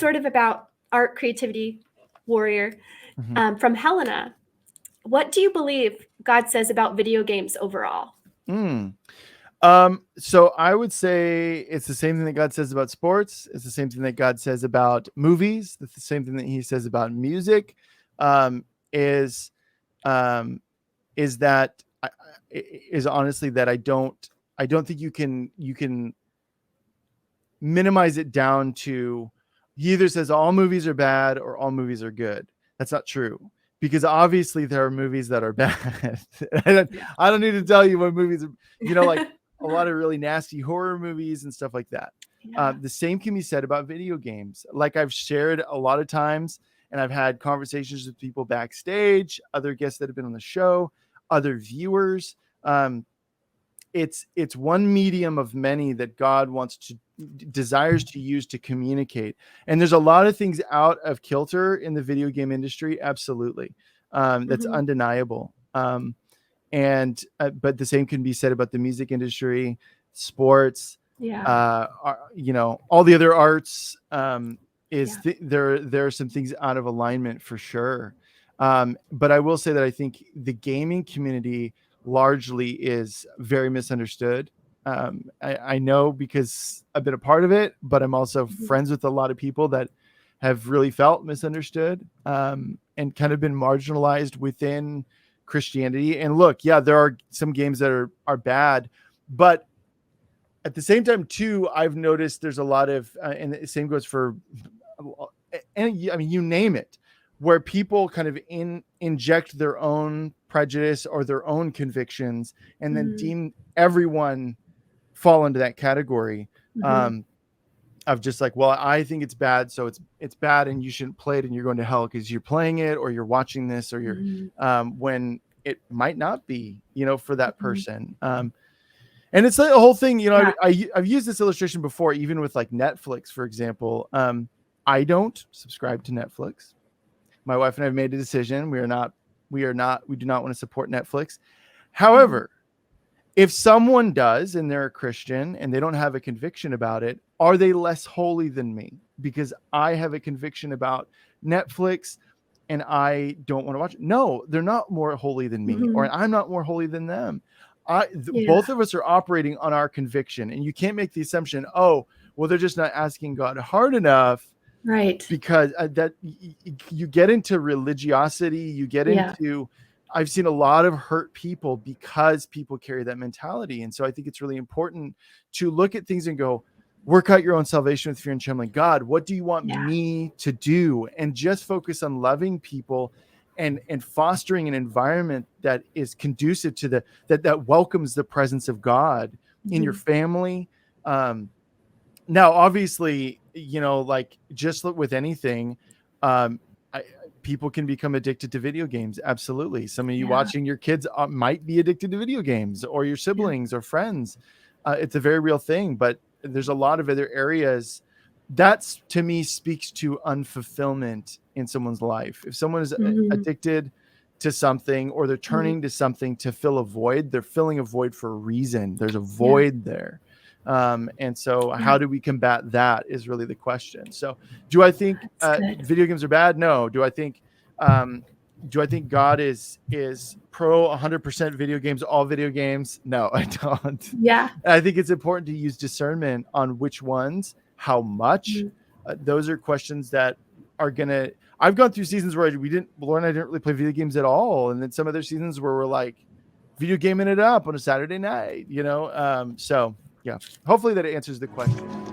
sort of about art, creativity, warrior. From Helena, what do you believe God says about video games overall? So I would say it's the same thing that God says about sports. It's the same thing that God says about movies. It's the same thing that he says about music. Is honestly that I don't think you can minimize it down to, he either says all movies are bad or all movies are good. That's not true, because obviously there are movies that are bad. I don't need to tell you what movies are, like a lot of really nasty horror movies and stuff like that. The same can be said about video games. Like I've shared a lot of times, and I've had conversations with people backstage, other guests that have been on the show, other viewers. It's one medium of many that God desires to use to communicate. And there's a lot of things out of kilter in the video game industry. Absolutely. That's undeniable. But the same can be said about the music industry, sports, all the other arts. There are some things out of alignment for sure. But I will say that I think the gaming community largely is very misunderstood. I know because I've been a part of it, but I'm also friends with a lot of people that have really felt misunderstood, and kind of been marginalized within Christianity. And look, there are some games that are bad, but at the same time too, I've noticed there's a lot of, and the same goes for, you name it, where people kind of inject their own prejudice or their own convictions and then deem everyone fall into that category of just like, well, I think it's bad, so it's bad and you shouldn't play it and you're going to hell because you're playing it or you're watching this or you're when it might not be, for that person. And it's like a whole thing, I've used this illustration before, even with like Netflix, for example. I don't subscribe to Netflix. My wife and I have made a decision. We do not want to support Netflix. However, if someone does and they're a Christian and they don't have a conviction about it, are they less holy than me? Because I have a conviction about Netflix and I don't want to watch it. No, they're not more holy than me, or I'm not more holy than them. Both of us are operating on our conviction, and you can't make the assumption, oh, well, they're just not asking God hard enough. Right. Because that you get into religiosity, you get into, I've seen a lot of hurt people because people carry that mentality. And so I think it's really important to look at things and go, work out your own salvation with fear and trembling. God, what do you want me to do? And just focus on loving people and fostering an environment that is conducive to that welcomes the presence of God in your family. Now, obviously, like just with anything, people can become addicted to video games. Absolutely. Some of you watching, your kids might be addicted to video games, or your siblings or friends. It's a very real thing, but there's a lot of other areas that's, to me, speaks to unfulfillment in someone's life. If someone is addicted to something, or they're turning to something to fill a void, they're filling a void for a reason. There's a void there. And so how do we combat that is really the question. So do I think video games are bad? No. Do I think God is pro 100% video games, all video games? No, I don't. Yeah. I think it's important to use discernment on which ones, how much. Those are questions that are I've gone through seasons where Laura and I didn't really play video games at all. And then some other seasons where we're like video gaming it up on a Saturday night, so yeah, hopefully that answers the question.